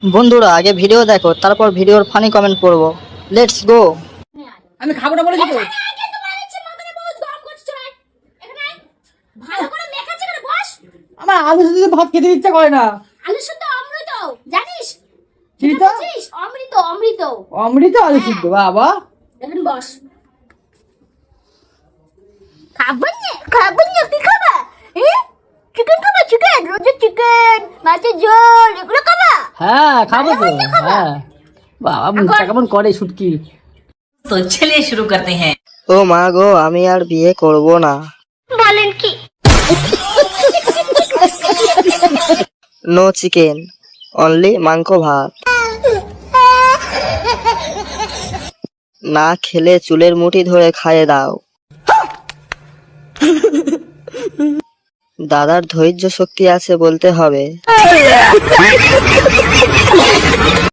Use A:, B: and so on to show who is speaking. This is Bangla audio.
A: বন্ধুরা আগে ভিডিও দেখো, তারপর ভিডিওর ফানি কমেন্ট পড়বো। Let's go.
B: আমি খাবো না বলেছি তো। আমার আলু শুধু ভাত খেতে ইচ্ছা করে না।
C: আলু শুদ্ধ অমৃত, জানিস?
B: কি তো?
C: অমৃত অমৃত।
B: অমৃত আলু শুদ্ধ, বাবা।
C: এখন বস। খাবেন না কি খাবা? চিকেন খাবা? চিকেন, রোজের চিকেন, মাছের ঝোল, এগুলো খাবা?
B: হ্যাঁ খাবো তো। হ্যাঁ বাবা, মুখটা কেমন করে শুটকি।
D: तो चलिए शुरू करते हैं।
A: ও মা গো, আমি আর বিয়ে করব না।
C: বলেন কি?
A: নো চিকেন, অনলি মাংস ভাত। না খেলে চুলের মুঠি ধরে খাইয়ে দাও। দাদার ধৈর্য শক্তি আছে বলতে হবে।